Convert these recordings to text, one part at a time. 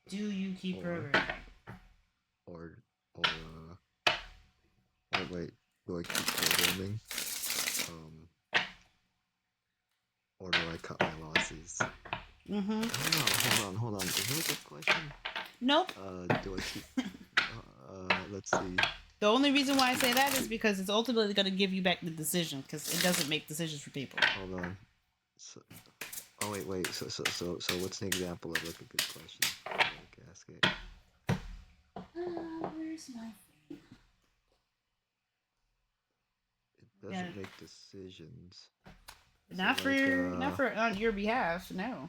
Do you keep or programming? or wait, do I keep programming? Um, or do I cut my losses? Mm-hmm. I don't know. Hold on. Is that a good question? Nope. Do I keep? Let's see. The only reason why I Do, say that is do, because it's ultimately going to give you back the decision because it doesn't make decisions for people. hold on. So, oh wait. So what's an example of like a good question? Like ask it. Where's my? It Yeah, doesn't make decisions. So not for like not for on your behalf. No,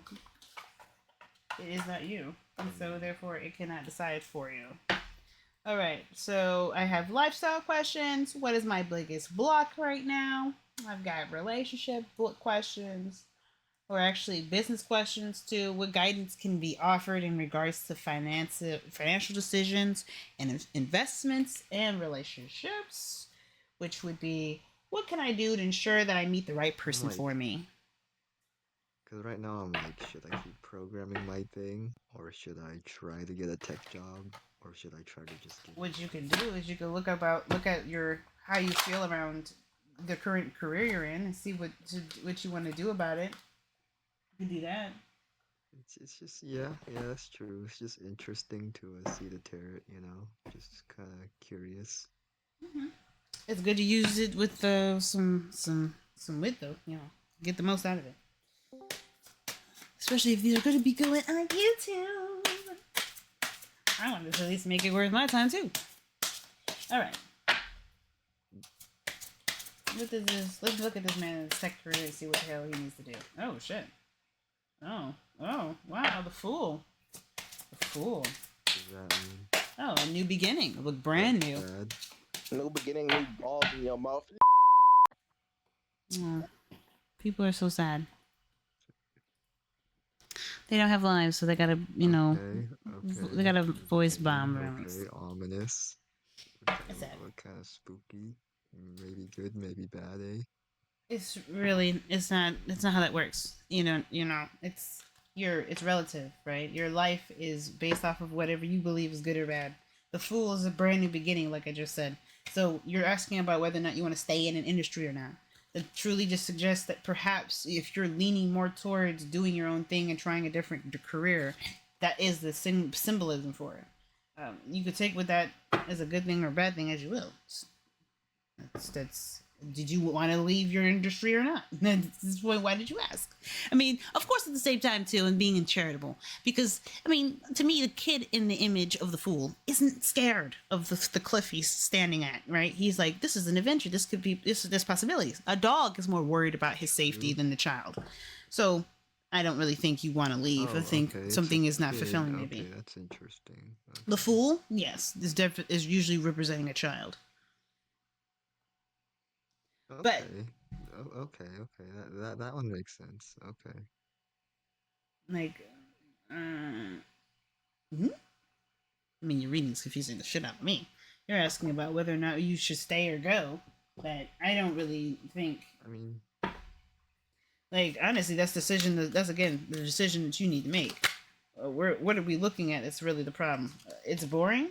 it is not you, and so hmm, therefore it cannot decide for you. All right, so I have lifestyle questions. What is my biggest block right now? I've got relationship questions, or actually business questions too. What guidance can be offered in regards to financial decisions and investments and relationships? Which would be, what can I do to ensure that I meet the right I'm person for like, me? because right now I'm like, should I keep programming my thing, or should I try to get a tech job, or should I try to just give it What you up? can do is you can look at your how you feel around the current career you're in and see what you want to do about it. You can do that. It's just yeah, that's true. It's just interesting to see the tarot, just kind of curious. It's good to use it with some wit though. Get the most out of it. Especially if these are going to be going on YouTube. I want to at least make it worth my time too. All right. What is this? Let's look at this man's tech career and see what the hell he needs to do. Oh shit. Oh, wow, the fool. The fool. What does that mean? Oh, a new beginning. Look Is that brand new. bad? New beginning, new balls in your mouth. Oh, people are so sad. They don't have lives, so they gotta, they Okay. gotta voice bomb rooms. Okay, ominous. It's sad. Kind of spooky. Maybe good, maybe bad, eh? It's not how that works. It's relative, right? Your life is based off of whatever you believe is good or bad. The fool is a brand new beginning, like I just said. So you're asking about whether or not you want to stay in an industry or not. That truly just suggests that perhaps if you're leaning more towards doing your own thing and trying a different career, that is the symbolism for it. You could take with that as a good thing or bad thing as you will. That's did you want to leave your industry or not? Why did you ask? I mean, of course, at the same time too, and being charitable, because I mean, to me, the kid in the image of the fool isn't scared of the cliff he's standing at. Right? He's like, this is an adventure. This could be this possibilities. A dog is more worried about his safety True. than the child. So I don't really think you want to leave. I Oh, think okay. It's a something is not kid. fulfilling. Maybe Okay, that's interesting. the Okay. fool, yes, is usually representing a child, but Okay. Okay. That one makes sense. Okay. like. Uh, I mean, your reading's confusing the shit out of me. You're asking about whether or not you should stay or go, but I don't really think. I mean, Like honestly, that's again the decision that you need to make. What are we looking at? It's really the problem. It's boring.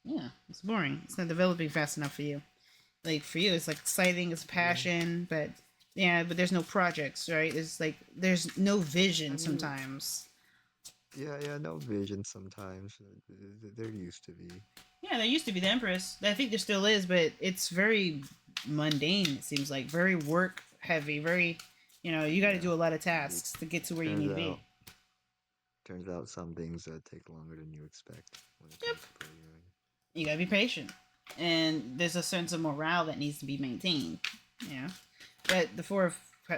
Yeah, it's boring. It's not developing fast enough for you. Like for you, it's like exciting, it's yeah. passion, but yeah, but there's no projects, right? It's like there's no I vision mean, sometimes. yeah, no vision sometimes. There used to be. Yeah, there used to be the Empress. I think there still is, but it's very mundane. It seems like very work heavy. Very, you got to do Yeah. a lot of It tasks to get to where you turns need to be. out turns out some things take longer than you expect when it Yep. comes to programming. You got to be patient, and there's a sense of morale that needs to be maintained. Yeah, but the Four of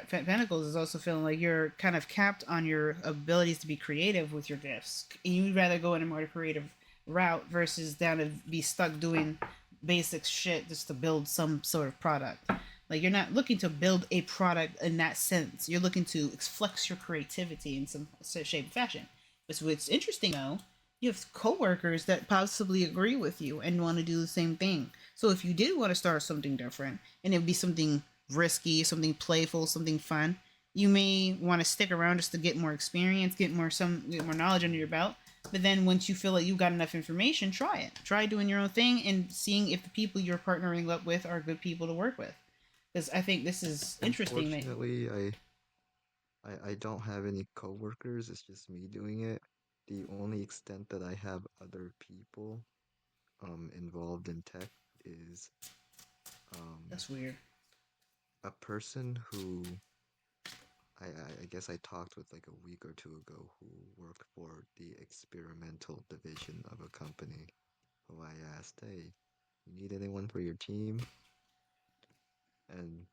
Pentacles is also feeling like you're kind of capped on your abilities to be creative with your gifts. You'd rather go in a more creative route versus down to be stuck doing basic shit just to build some sort of product. Like you're not looking to build a product in that sense. You're looking to flex your creativity in some shape or fashion. But what's interesting though, you have coworkers that possibly agree with you and want to do the same thing. So if you did want to start something different and it would be something risky, something playful, something fun, you may want to stick around just to get more experience, get more knowledge under your belt. But then once you feel like you've got enough information, try it. Try doing your own thing and seeing if the people you're partnering up with are good people to work with. Because I think this is interesting. That Unfortunately, I don't have any coworkers. It's just me doing it. The only extent that I have other people involved in tech is um that's weird. a person who I guess I talked with like a week or two ago who worked for the experimental division of a company who I asked, hey, you need anyone for your team? And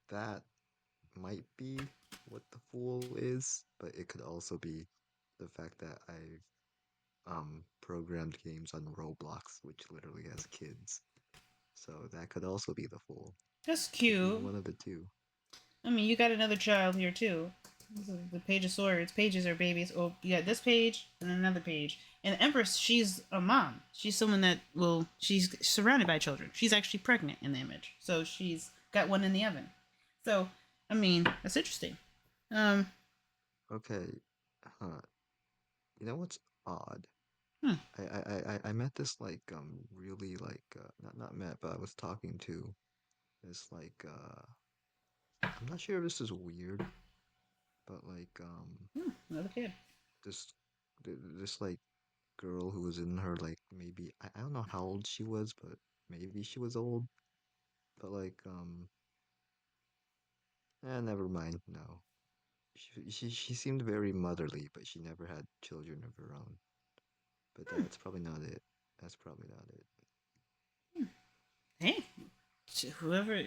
that might be what the fool is, but it could also be the fact that I've programmed games on Roblox, which literally has kids. So that could also be the fool. That's Could be cute. one of the two. I mean, you got another child here too. This is the Page of Swords. Pages are babies. Oh, you got this page and another page. And the Empress, she's a mom. She's someone that will. She's surrounded by children. She's actually pregnant in the image, so she's got one in the oven. So, I mean, that's interesting. Um, Okay, huh. You know what's odd? hmm, I met this like really like not met, but I was talking to this like I'm not sure if this is weird, but like another kid. this this like girl who was in her like maybe I don't know how old she was, but maybe she was old, but like never mind. No, she seemed very motherly, but she never had children of her own. But that's probably not it. That's probably not it. Hey, whoever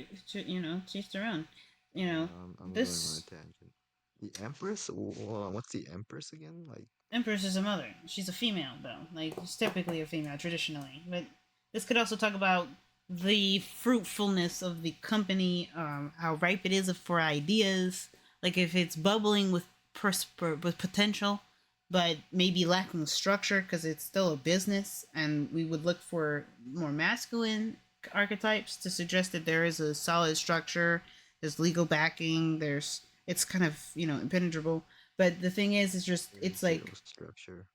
teach their own. You know, I'm going on a this tangent. The Empress? What's the Empress again? Like, Empress is a mother. She's a female, though. Like, she's typically a female, traditionally. But this could also talk about the fruitfulness of the company, how ripe it is for ideas. Like, if it's bubbling with with potential, but maybe lacking structure because it's still a business, and we would look for more masculine archetypes to suggest that there is a solid structure, there's legal backing, there's it's kind of impenetrable. But the thing is, it's just there's it's zero like structure.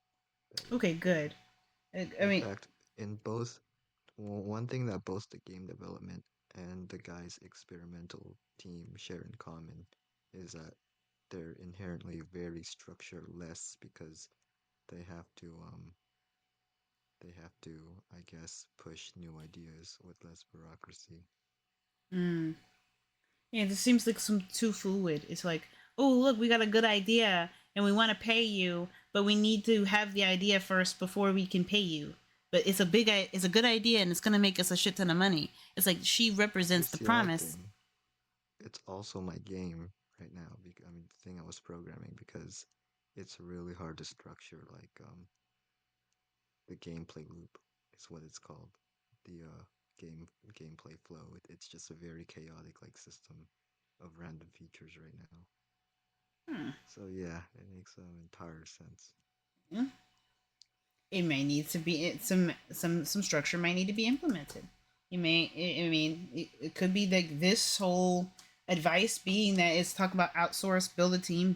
That okay, is. good. I In mean, fact, in both, one thing that both the game development and the guys' experimental team share in common is that they're inherently very structureless because they have to, um, they have to, I guess, push new ideas with less bureaucracy. mm, yeah, this seems like some too fluid. It's like, oh look, we got a good idea and we want to pay you, but we need to have the idea first before we can pay you. But it's a good idea and it's gonna make us a shit ton of money. It's like she You represents the see that promise. thing? It's also my game right now. I mean, the thing I was programming because it's really hard to structure like the gameplay loop is what it's called. The gameplay flow. It's just a very chaotic like system of random features right now. Hmm. So yeah, it makes entire sense. Yeah. It may need to be some structure might need to be implemented. I mean it could be like this whole advice being that it's talk about outsource, build a team,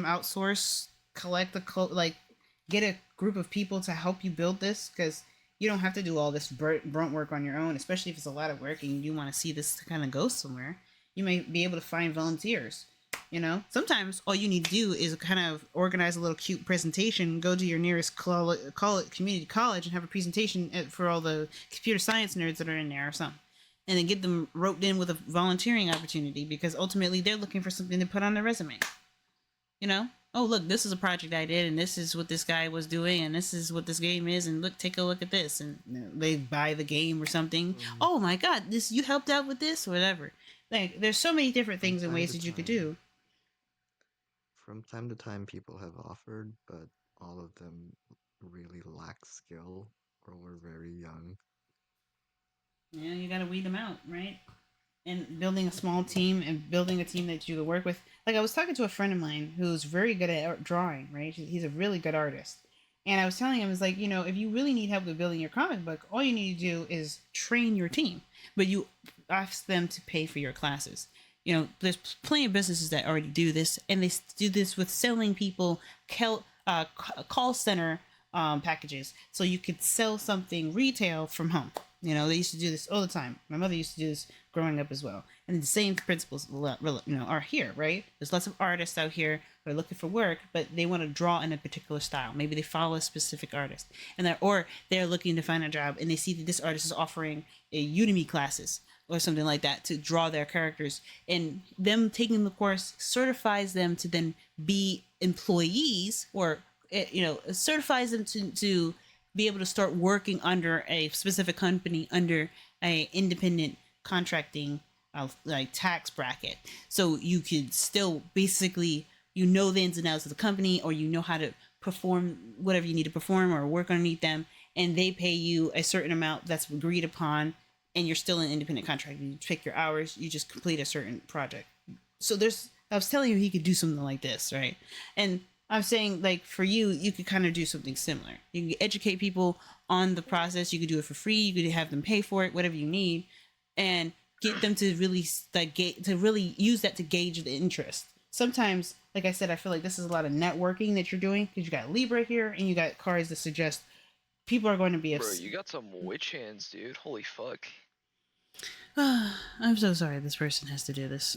outsource, collect like get a group of people to help you build this because you don't have to do all this brunt work on your own, especially if it's a lot of work and you want to see this to kind of go somewhere. You may be able to find volunteers. Sometimes all you need to do is kind of organize a little cute presentation, go to your nearest community college, and have a presentation for all the computer science nerds that are in there or something, and then get them roped in with a volunteering opportunity because ultimately they're looking for something to put on their resume. Oh look, this is a project I did, and this is what this guy was doing, and this is what this game is, and look, take a look at this, and they buy the game or something. Um, Oh my God, this you helped out with this or whatever. Like, there's so many different from things and time ways to that you could time, do. people have offered, but all of them really lack skill or were very young. You got to weed them out, right? And building a small team and building a team that you could work with. Like, I was talking to a friend of mine who's very good at drawing, right? He's a really good artist. And I was telling him, it's like, if you really need help with building your comic book, all you need to do is train your team. But you ask them to pay for your classes. There's plenty of businesses that already do this, and they do this with selling people call center packages, so you could sell something retail from home. You know, they used to do this all the time. My mother used to do this growing up as well. And the same principles, are here, right? There's lots of artists out here who are looking for work, but they want to draw in a particular style. Maybe they follow a specific artist, or they're looking to find a job and they see that this artist is offering a Udemy classes or something like that to draw their characters, and them taking the course certifies them to then be employees, or certifies them to be able to start working under a specific company under a independent contracting like tax bracket. So you could still basically, the ins and outs of the company, or how to perform whatever you need to perform or work underneath them, and they pay you a certain amount that's agreed upon, and you're still an independent contractor. You pick your hours, you just complete a certain project. So I was telling you he could do something like this, right? And I'm saying, like, for you, you could kind of do something similar. You can educate people on the process. You could do it for free. You could have them pay for it, whatever you need, and get them to really really use that to gauge the interest. Sometimes, like I said, I feel like this is a lot of networking that you're doing, because you got Libra here and you got cards that suggest people are going to be. Bro, you got some witch hands, dude. Holy fuck. I'm so sorry this person has to do this.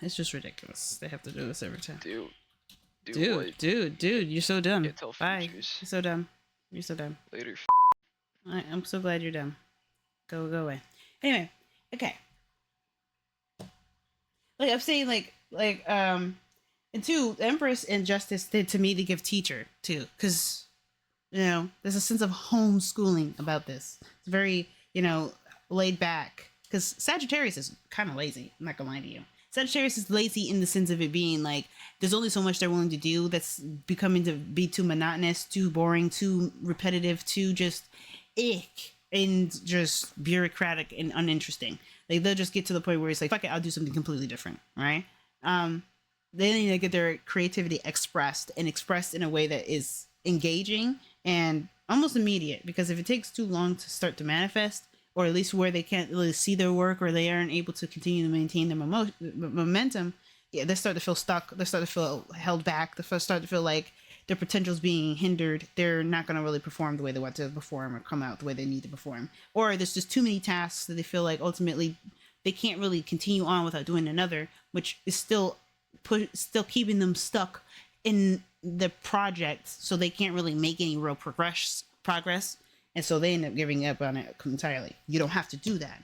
It's just ridiculous. They have to do this every time. Dude, you're so dumb. Can't tell Bye. futures. You're so dumb. You're so dumb. Later. I'm so glad you're dumb. Go away. Anyway, okay. Like I'm saying, and two, Empress and Justice did to me to give teacher too, because there's a sense of homeschooling about this. It's very laid back, because Sagittarius is kind of lazy. I'm not gonna lie to you. Sagittarius is lazy in the sense of it being like, there's only so much they're willing to do that's becoming to be too monotonous, too boring, too repetitive, too just ick, and just bureaucratic and uninteresting. Like, they'll just get to the point where it's like, fuck it, I'll do something completely different, right? They need to get their creativity expressed in a way that is engaging and almost immediate, because if it takes too long to start to manifest, or at least where they can't really see their work, or they aren't able to continue to maintain their momentum, they start to feel stuck. They start to feel held back. They start to feel like their potential is being hindered. They're not going to really perform the way they want to perform, or come out the way they need to perform. Or there's just too many tasks that they feel like ultimately they can't really continue on without doing another, which is still keeping them stuck in the project, so they can't really make any real progress. And so they end up giving up on it entirely. You don't have to do that.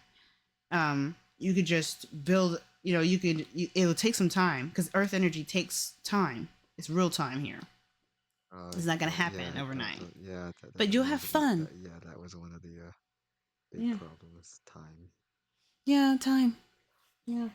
You could just build, it'll take some time, because Earth energy takes time. It's real time here. It's not going to happen overnight. But you'll have fun. That was one of the Yeah. big problems. Time. Yeah, time. Yeah.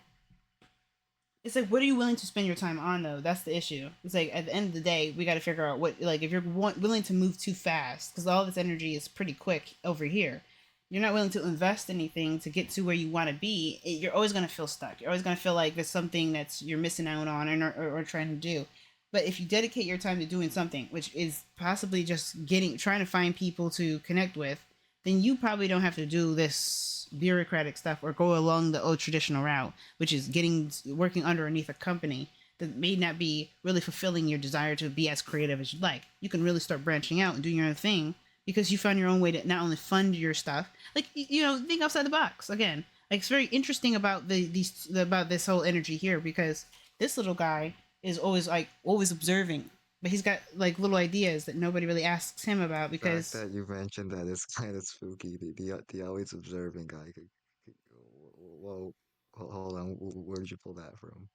It's like, what are you willing to spend your time on, though? That's the issue. It's like, at the end of the day, we got to figure out what, like, if you're willing to move too fast, because all this energy is pretty quick over here. You're not willing to invest anything to get to where you want to be. You're always going to feel stuck. You're always going to feel like there's something you're missing out on, or trying to do. But if you dedicate your time to doing something, which is possibly just trying to find people to connect with, then you probably don't have to do this bureaucratic stuff, or go along the old traditional route, which is working underneath a company that may not be really fulfilling your desire to be as creative as you'd like. You can really start branching out and doing your own thing, because you found your own way to not only fund your stuff, like, think outside the box. Again, like, it's very interesting about about this whole energy here, because this little guy is always observing, but he's got like little ideas that nobody really asks him about, because The fact that you mentioned that is kind of spooky. The always observing guy. Whoa, hold on. Where did you pull that from?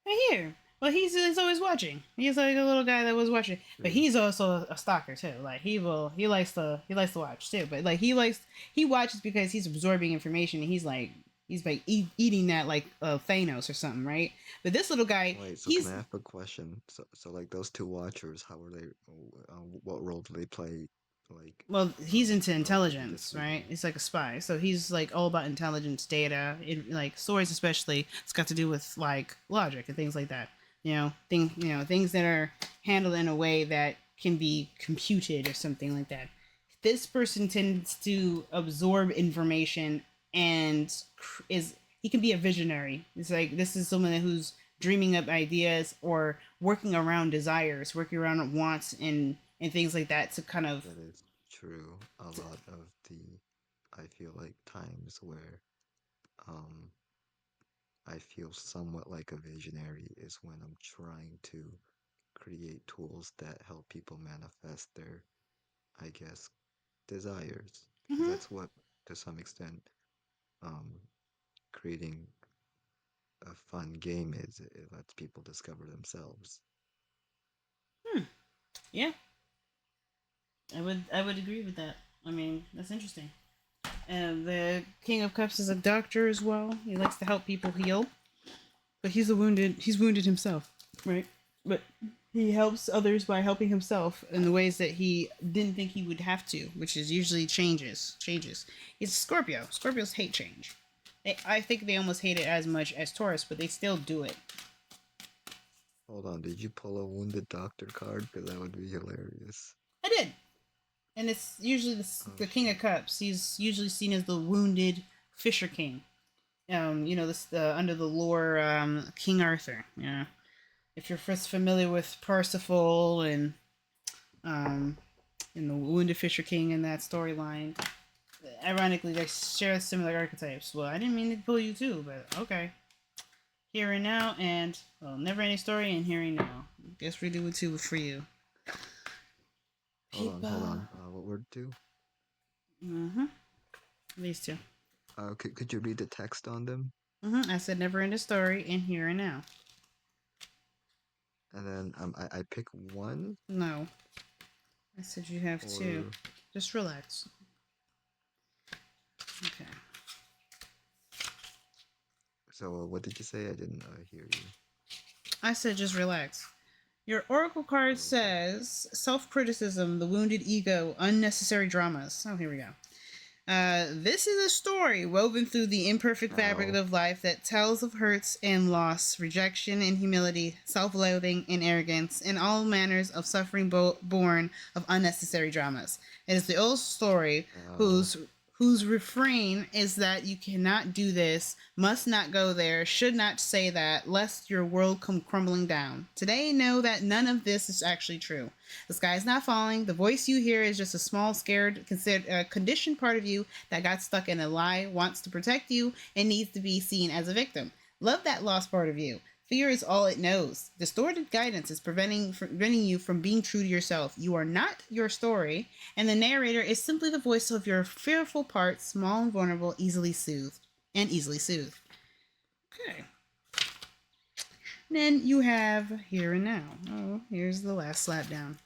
right here. Well, he's always watching. He's like a little guy that was watching, but he's also a stalker too. Like, he likes to watch too. But like, he watches because he's absorbing information, and he's like eating that like Thanos or something, right? But this little guy, Wait, so can I ask a question? So like, those two watchers, how are they? What role do they play? Like, well, he's into relatively intelligence, speaking? right? It's like a spy, so he's like all about intelligence, data, like stories especially. It's got to do with like logic and things like that. Things that are handled in a way that can be computed or something like that. This person tends to absorb information, and he can be a visionary. It's like, this is someone who's dreaming up ideas or working around desires, working around wants and things like that to kind of. That is true. A lot of the, I feel like times where um I feel somewhat like a visionary is when I'm trying to create tools that help people manifest their, I guess, desires. Because Mhm. that's what, to some extent, um, creating a fun game is. It lets people discover themselves. Hmm. Yeah, I would agree with that. I mean, that's interesting. And the King of Cups is a doctor as well. He likes to help people heal, but he's a wounded. He's wounded himself, right? But he helps others by helping himself in the ways that he didn't think he would have to, which is usually changes. He's a Scorpio. Scorpios hate change. I think they almost hate it as much as Taurus, but they still do it. Hold on, did you pull a wounded doctor card? Because that would be hilarious. I did. And it's usually Oh the King of shit. Cups. He's usually seen as the wounded Fisher King. This under the lore, King Arthur. Yeah, if you're first familiar with Percival um, and the Wounded Fisher King in that storyline, ironically they share similar archetypes. Well, I didn't mean to pull you too, but okay. Here and now, and well, never any story, and here and now. Guess we do it too for you. Hold People. on. What word two? Mm-hmm. These two. Could you read the text on them? Mm-hmm. I said never end a story, and here and now. And then I pick one No, I said you have two. or Just relax. Okay. so. What did you say? I didn't hear you. I said just relax. Your oracle card Okay. says self criticism, the wounded ego, unnecessary dramas. Oh, here we go. This is a story woven through the imperfect fabric Ow. of life that tells of hurts and loss, rejection and humility, self loathing and arrogance, and all manners of suffering born of unnecessary dramas. It is the old story Ow. whose refrain is that you cannot do this, must not go there, should not say that, lest your world come crumbling down. Today, know that none of this is actually true. The sky is not falling. The voice you hear is just a small, scared, conditioned part of you that got stuck in a lie, wants to protect you, and needs to be seen as a victim. Love that lost part of you. Fear is all it knows. Distorted guidance is preventing you from being true to yourself. You are not your story, and the narrator is simply the voice of your fearful part, small and vulnerable, easily soothed. Okay. Then you have here and now. Oh, here's the last slap down.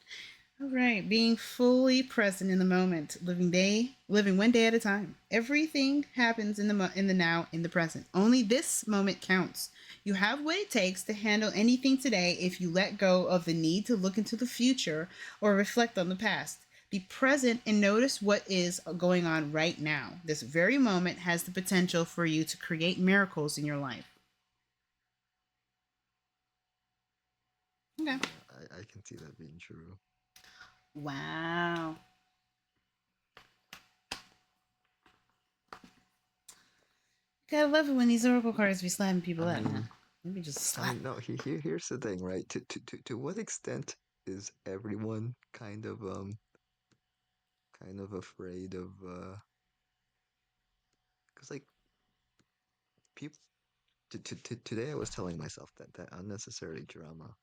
All right, being fully present in the moment, living one day at a time. Everything happens in the now, in the present. Only this moment counts. You have what it takes to handle anything today if you let go of the need to look into the future or reflect on the past. Be present and notice what is going on right now. This very moment has the potential for you to create miracles in your life. Okay. Yeah, I can see that being true. Wow. Gotta love it when these oracle cards be slapping people I up, huh? mean, Maybe just I slap. mean, no. Here's the thing, right? To what extent is everyone kind of afraid of because like people today I was telling myself that unnecessary drama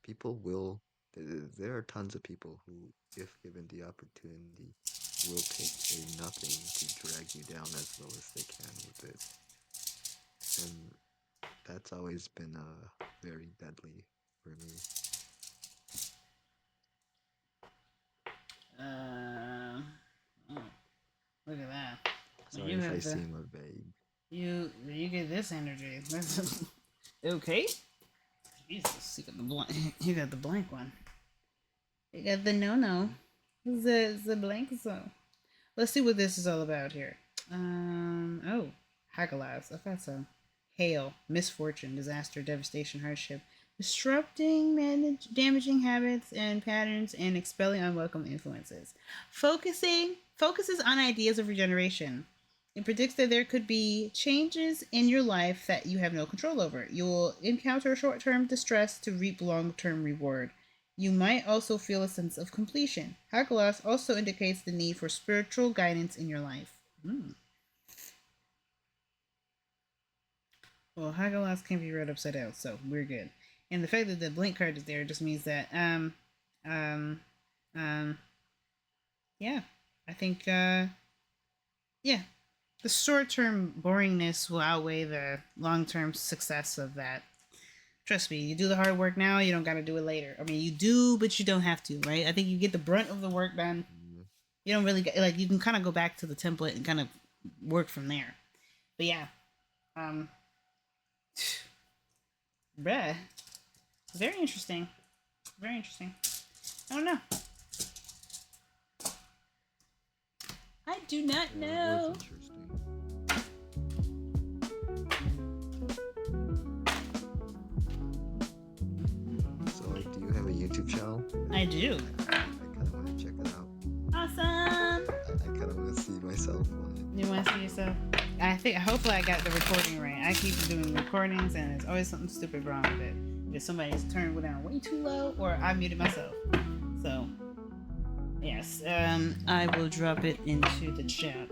people will there are tons of people who, if given the opportunity, will pick a nothing to drag you down as low as they can with it, and that's always been very deadly for me. Uh, oh, look at that. Sorry You if I have the seem vague. you get this energy. Okay. Jesus, you got the blank. You got the blank one. You got the no. The blank zone. Let's see what this is all about here. Oh, Hagalaz. I thought so. Hail, misfortune, disaster, devastation, hardship, disrupting, damaging habits and patterns, and expelling unwelcome influences. Focuses on ideas of regeneration. It predicts that there could be changes in your life that you have no control over. You will encounter short-term distress to reap long-term reward. You might also feel a sense of completion. Haggalos also indicates the need for spiritual guidance in your life. Well, Haggalos can be read upside down, so we're good. And the fact that the blink card is there just means that yeah, I think yeah, the short-term boringness will outweigh the long-term success of that. Trust me, you do the hard work now, you don't got to do it later. I mean, you do, but you don't have to, right? I think you get the brunt of the work done. You don't really get, like, you can kind of go back to the template and kind of work from there. But yeah, bruh, very interesting. Very interesting. I don't know. I do not know. That was interesting. So, like, do you have a YouTube channel? I do. I kind of want to check it out. Awesome. I kind of want to see myself on it. You want to see yourself? I think, hopefully I got the recording right. I keep doing recordings and there's always something stupid wrong with it. If somebody's turned down way too low or I muted myself. So, yes, I will drop it into the chat.